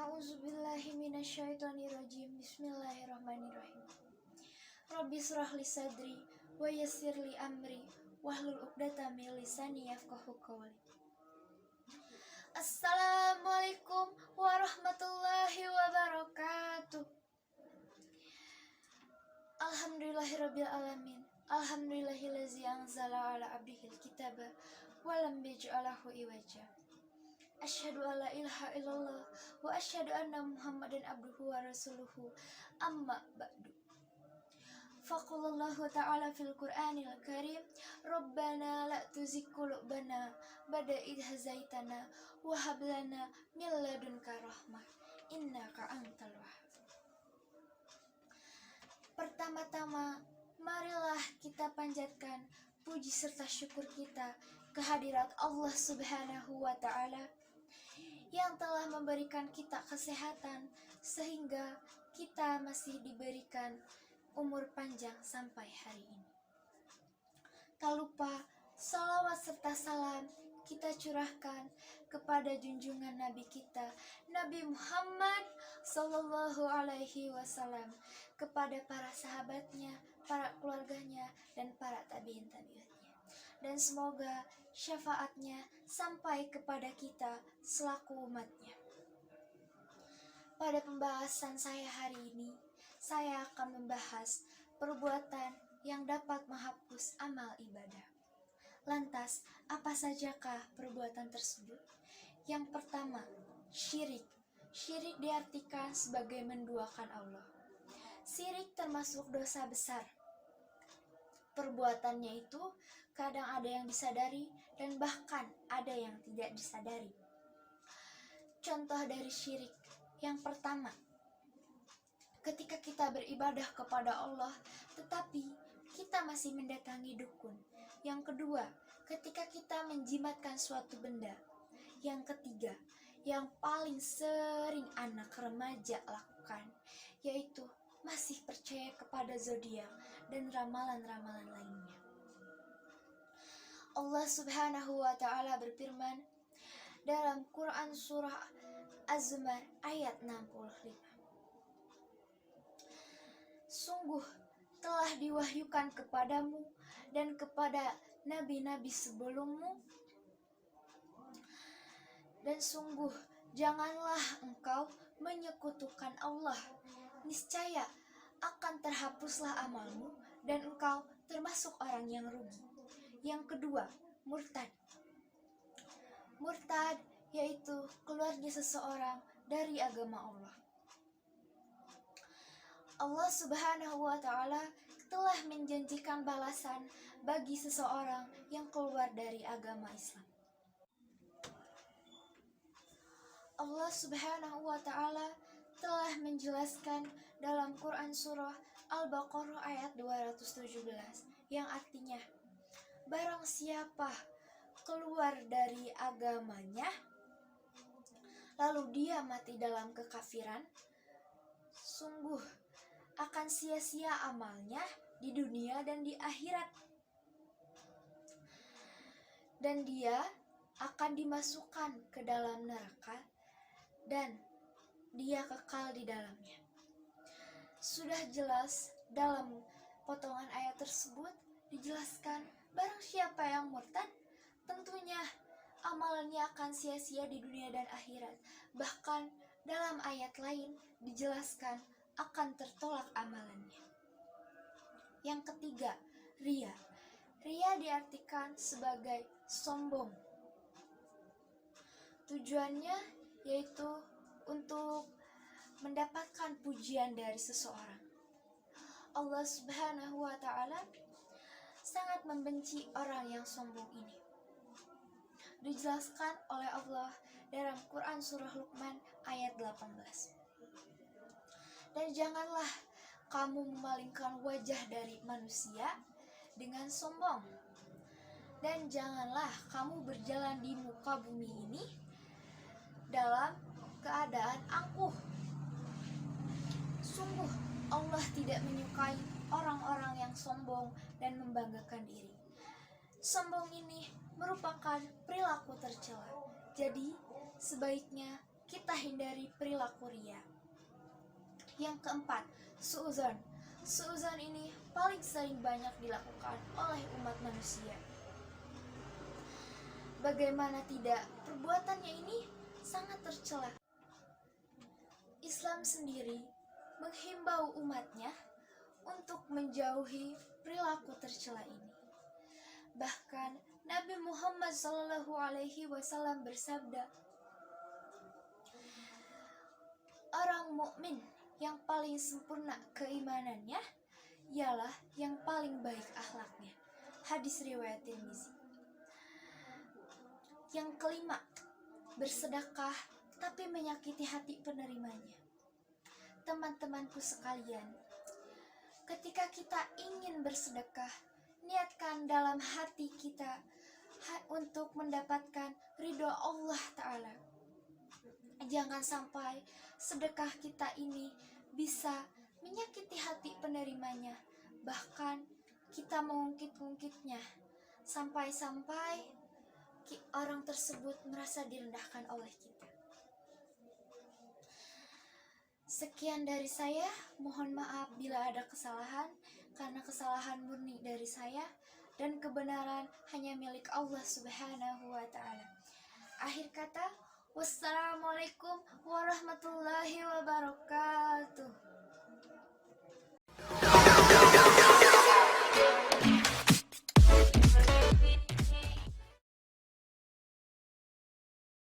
A'udzubillahi minasyaitonirrajim. Bismillahirrahmanirrahim. Rabbi shrah li sadri wa yassir li amri wahlul 'uqdatam min lisani yafqahu qawli. Assalamualaikum warahmatullahi wabarakatuh. Alhamdulillahirabbil alamin. Alhamdulillahillazi anzala ala abdihil kitaba wa lam yaj'alahu iwaja. Asyhadu alla ilaha illallah wa asyhadu anna Muhammadan abduhu wa rasuluhu, amma ba'du. Faqalallahu ta'ala fil Qur'anil Karim, Rabbana la tuzigh qulubana ba'da idh hadaytana wa hab lana min ladunka rahmah innaka antal wahhab. Pertama-tama, marilah kita panjatkan puji serta syukur kita kehadirat Allah Subhanahu wa ta'ala yang telah memberikan kita kesehatan sehingga kita masih diberikan umur panjang sampai hari ini. Tak lupa salawat serta salam kita curahkan kepada junjungan Nabi kita, Nabi Muhammad Sallallahu Alaihi Wasallam, kepada para sahabatnya, para keluarganya, dan para tabi'in-tabi'atnya. Dan semoga syafaatnya sampai kepada kita selaku umatnya. Pada pembahasan saya hari ini, saya akan membahas perbuatan yang dapat menghapus amal ibadah. Lantas, apa sajakah perbuatan tersebut? Yang pertama, syirik. Syirik diartikan sebagai menduakan Allah. Syirik termasuk dosa besar. Perbuatannya itu kadang ada yang disadari dan bahkan ada yang tidak disadari. Contoh dari syirik yang pertama, ketika kita beribadah kepada Allah tetapi kita masih mendatangi dukun. Yang kedua, ketika kita menjimatkan suatu benda. Yang ketiga, yang paling sering anak remaja lakukan, yaitu masih percaya kepada zodiak dan ramalan-ramalan lainnya. Allah Subhanahu wa ta'ala berfirman dalam Quran surah Az-Zumar ayat 65. Sungguh telah diwahyukan kepadamu dan kepada nabi-nabi sebelummu, dan sungguh janganlah engkau menyekutukan Allah. Niscaya akan terhapuslah amalmu dan engkau termasuk orang yang rugi. Yang kedua, murtad. Murtad yaitu keluarnya seseorang dari agama Allah. Allah Subhanahu wa ta'ala telah menjanjikan balasan bagi seseorang yang keluar dari agama Islam. Allah Subhanahu wa ta'ala telah menjelaskan dalam Quran surah Al-Baqarah ayat 217 yang artinya, barang siapa keluar dari agamanya lalu dia mati dalam kekafiran, sungguh akan sia-sia amalnya di dunia dan di akhirat, dan dia akan dimasukkan ke dalam neraka dan dia kekal di dalamnya. Sudah jelas dalam potongan ayat tersebut dijelaskan barang siapa yang murtad tentunya amalannya akan sia-sia di dunia dan akhirat. Bahkan dalam ayat lain dijelaskan akan tertolak amalannya. Yang ketiga, ria. Ria diartikan sebagai sombong. Tujuannya yaitu untuk mendapatkan pujian dari seseorang. Allah Subhanahu wa ta'ala sangat membenci orang yang sombong ini. Dijelaskan oleh Allah dalam Quran surah Luqman ayat 18. Dan janganlah kamu memalingkan wajah dari manusia dengan sombong. Dan janganlah kamu berjalan di muka bumi ini dalam keadaan angkuh. Sungguh Allah tidak menyukai orang-orang yang sombong dan membanggakan diri. Sombong ini merupakan perilaku tercela. Jadi sebaiknya kita hindari perilaku ria. Yang keempat, suudzon. Suudzon ini paling sering banyak dilakukan oleh umat manusia. Bagaimana tidak, perbuatannya ini sangat tercela. Islam sendiri menghimbau umatnya untuk menjauhi perilaku tercela ini. Bahkan Nabi Muhammad SAW bersabda, orang mukmin yang paling sempurna keimanannya ialah yang paling baik akhlaknya. Hadis riwayat Tirmizi. Yang kelima, bersedekah tapi menyakiti hati penerimanya. Teman-temanku sekalian, ketika kita ingin bersedekah, niatkan dalam hati kita untuk mendapatkan ridho Allah Ta'ala. Jangan sampai sedekah kita ini bisa menyakiti hati penerimanya, bahkan kita mengungkit-ungkitnya sampai-sampai orang tersebut merasa direndahkan oleh kita. Sekian dari saya, mohon maaf bila ada kesalahan, karena kesalahan murni dari saya dan kebenaran hanya milik Allah Subhanahu wa Ta'ala. Akhir kata, wassalamualaikum warahmatullahi wabarakatuh.